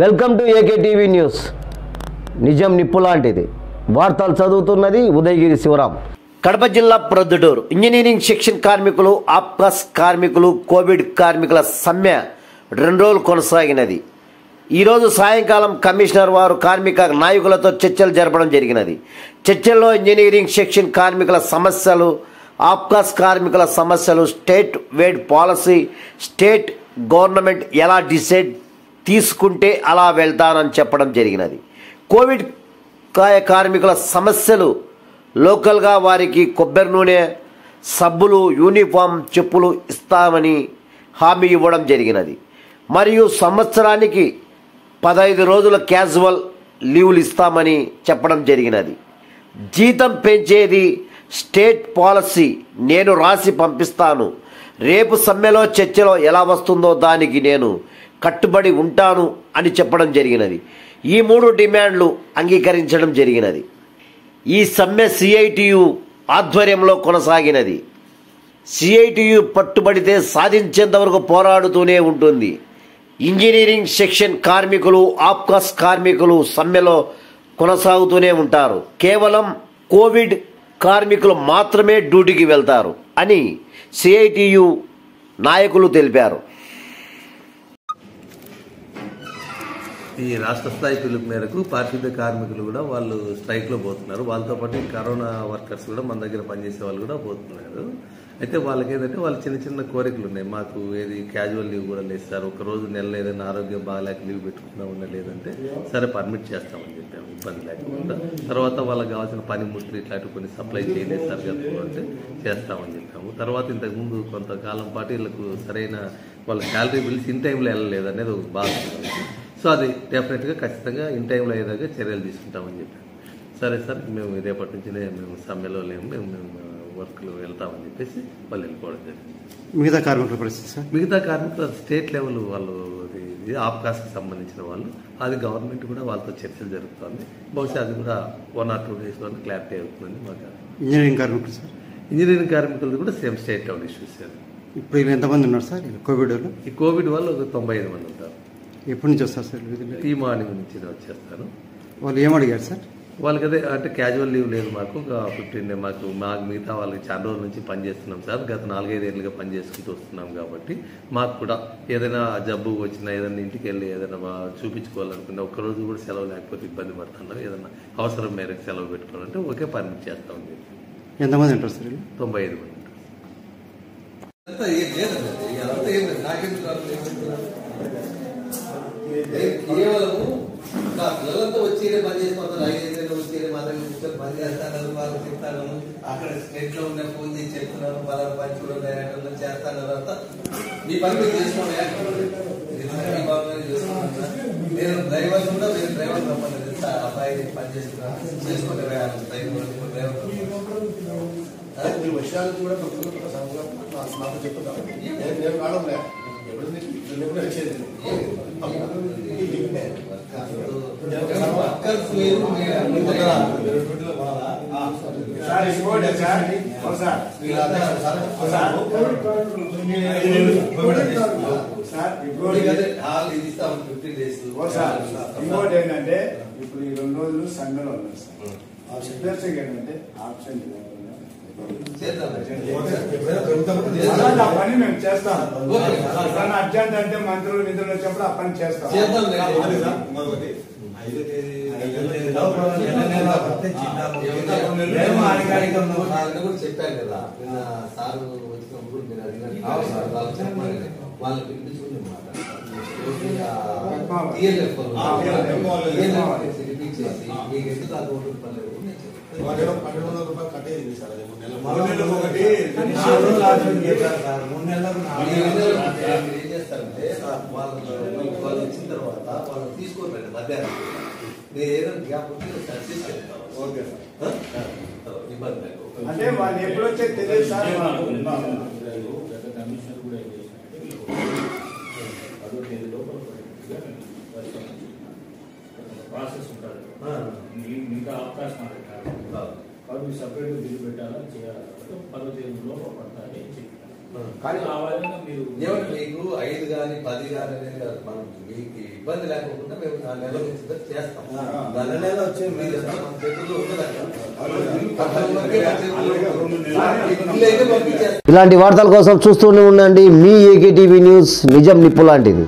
Welcome to AK TV news. నిజం నిప్పు లాంటిది. వార్తలు చదువుతున్నది ఉదయగిరి శివరాం. కడప జిల్లా ప్రొద్దుటూరు ఇంజనీరింగ్ సెక్షన్ కార్మికులు, ఆప్కాస్ కార్మికులు, కోవిడ్ కార్మికుల సమ్మె 2 రోజులు కొనసాగినది. ఈరోజు సాయంకాలం కమిషనర్ వారు కార్మిక నాయకులతో చర్చలు జరపడం జరిగినది. చర్చల్లో ఇంజనీరింగ్ సెక్షన్ కార్మికుల సమస్యలు, ఆప్కాస్ కార్మికుల సమస్యలు, state wage policy, state government ఎలా డిసైడ్ తీసుకుంటే అలా వెళ్తానని చెప్పడం జరిగినది. కోవిడ్ కార్మికుల సమస్యలు లోకల్గా వారికి కొబ్బరి నూనె, సబ్బులు, యూనిఫామ్, చెప్పులు ఇస్తామని హామీ ఇవ్వడం జరిగినది. మరియు సంవత్సరానికి 15 రోజుల క్యాజువల్ లీవులు ఇస్తామని చెప్పడం జరిగినది. జీతం పెంచేది స్టేట్ పాలసీ నేను రాసి పంపిస్తాను. రేపు సమ్మెలో చర్చలో ఎలా వస్తుందో దానికి నేను కట్టుబడి ఉంటాను అని చెప్పడం జరిగినది. ఈ 3 డిమాండ్లు అంగీకరించడం జరిగినది. ఈ సమ్మె సిఐటియు ఆధ్వర్యంలో కొనసాగినది. సిఐటియు పట్టుబడితే సాధించేంత వరకు పోరాడుతూనే ఉంటుంది. ఇంజనీరింగ్ సెక్షన్ కార్మికులు, ఆప్కాస్ కార్మికులు సమ్మెలో కొనసాగుతూనే ఉంటారు. కేవలం కోవిడ్ కార్మికులు మాత్రమే డ్యూటీకి వెళ్తారు అని సిఐటియు నాయకులు తెలిపారు. ఈ రాష్ట్ర స్థాయి పిలుపు మేరకు పారిశుద్ధ కార్మికులు కూడా వాళ్ళు స్ట్రైక్లో పోతున్నారు. వాళ్ళతో పాటు కరోనా వర్కర్స్ కూడా మన దగ్గర పనిచేసే వాళ్ళు కూడా పోతున్నారు. అయితే వాళ్ళకి ఏంటంటే వాళ్ళ చిన్న చిన్న కోరికలు ఉన్నాయి. మాకు ఏది క్యాజువల్ లీవ్ కూడా లేదు సార్, ఒకరోజు నెలలో ఏదైనా ఆరోగ్యం బాగాలేక లీవ్ పెట్టుకుందామన్నా లేదంటే సరే పర్మిట్ చేస్తామని చెప్పాము, ఇబ్బంది లేకుండా. తర్వాత వాళ్ళకి కావాల్సిన పనిముట్లు ఇట్లాంటివి కొన్ని సప్లై చేయలేదు సార్ గతంలో అంటే చేస్తామని చెప్పాము. తర్వాత ఇంతకుముందు కొంతకాలం పాటు వీళ్ళకు సరైన వాళ్ళ శాలరీ బిల్స్ ఇన్ టైంలో వెళ్ళలేదు అనేది ఒక బాధ. సో అది డెఫినెట్గా ఖచ్చితంగా ఇన్ టైంలో అయ్యేదాకా చర్యలు తీసుకుంటామని చెప్పాము. సరే సార్ మేము రేపటి నుంచినే మేము సమ్మెలో లేము, మేము వర్క్లు వెళ్తామని చెప్పేసి వాళ్ళు వెళ్ళిపోవడం జరిగింది. మిగతా కార్మికుల పరిస్థితి సార్? మిగతా కార్మికులు స్టేట్ లెవెల్ వాళ్ళు ఆప్కాస్కి సంబంధించిన వాళ్ళు, అది గవర్నమెంట్ కూడా వాళ్ళతో చర్చలు జరుగుతుంది. బహుశా అది కూడా 1 or 2 daysలో క్లారిటీ అవుతుందని మాకు. ఇంజనీరింగ్ కార్మికులు సార్? ఇంజనీరింగ్ కార్మికులు కూడా same state level issues sir. ఇప్పుడు వీళ్ళు ఎంతమంది ఉన్నారు సార్ కోవిడ్ వాళ్ళు? ఈ కోవిడ్ వాళ్ళు ఒక 95 మంది ఉంటారు. ఎప్పటి నుంచి వస్తారు సార్? ఈ మార్నింగ్ నుంచి వచ్చేస్తాను. వాళ్ళు ఏమడిగారు సార్? వాళ్ళకి అదే అంటే క్యాజువల్ లీవ్ లేదు మాకు, 15 మాకు మిగతా వాళ్ళకి చాలా రోజుల నుంచి పనిచేస్తున్నాం సార్, గత 4-5 ఏళ్ళుగా పనిచేసుకుంటూ వస్తున్నాం కాబట్టి మాకు కూడా ఏదైనా జబ్బు వచ్చినా ఏదైనా ఇంటికి వెళ్ళి ఏదైనా చూపించుకోవాలనుకున్నా ఒక్కరోజు కూడా సెలవు లేకపోతే ఇబ్బంది పడుతున్నాం, ఏదైనా అవసరం మేరకు సెలవు పెట్టుకోవాలంటే ఒకే పర్మిట్ చేస్తామని చెప్పి. ఎంతమంది ఉంటారు సార్? 95 మంది ఉంటారు. కేవలము పిల్లలతో వచ్చేదే పని చేసిపోతారు. 5 వచ్చేదే మాత్రం కూర్చొని పని చేస్తాను, వాళ్ళు చెప్తాను, అక్కడ స్టేట్ లో ఉన్న ఫోన్ చేసి చెప్తున్నారు, పలానా పని చూడండి చేస్తాను. అంతా మీ పని మీరు చేసుకోండి, నేను డ్రైవర్ కూడా మీరు డ్రైవర్ రమ్మని అబ్బాయి పని చేసుకున్నాను చేసుకుంటే విషయాలు కూడా నాకు చెప్తున్నాను. ఇంకోటి ఏంటంటే ఇప్పుడు ఈ 2 రోజులు సమ్మెలో ఉన్నారు సార్. ఆ సిద్ధార్థం ఏంటంటే ఆప్షన్ పని మేము చేస్తాం. అర్జెంట్ అంటే మంత్రులు నిధులు వచ్చినప్పుడు ఆ పని చేస్తాం. చెప్పారు కదా సార్ వచ్చినప్పుడు మీరు అడిగినట్టు వాళ్ళని పిలిపించుకుని ఏం చేస్తారంటే వాళ్ళు వచ్చిన తర్వాత వాళ్ళు తీసుకోరండి మధ్యాహ్నం నేను ఏదైనా గ్యాప్ ఉంటే సర్చ్ చేస్తాను. ఓకే సార్, ఇబ్బంది లేదు. అంటే వాళ్ళు ఎప్పుడు వచ్చే తెలియదు సార్. కమిషనర్ కూడా ఏం ప్రాసెస్ ఉంటుంది, ఇంకా అవకాశం పెట్టాలి కాబట్టి సపరేట్గా బిల్లు పెట్టాలా చేయాలి. 10 తేదీలో పడతాయి చెప్పారు. కానీ కావాలని మీరు ఏమంటే మీకు 5 కానీ 10 కానీ అనేది కాదు. మనం మీకు ఇబ్బంది లేకుండా మేము ఆ నెల నుంచి చేస్తాం. నెల నెల వచ్చే మీరు మన చేతుల్లో ఉండదు. ఇలాంటి వార్తల కోసం చూస్తూనే ఉండండి మీ ఏకే టీవీ న్యూస్, నిజం నిప్పు లాంటిది.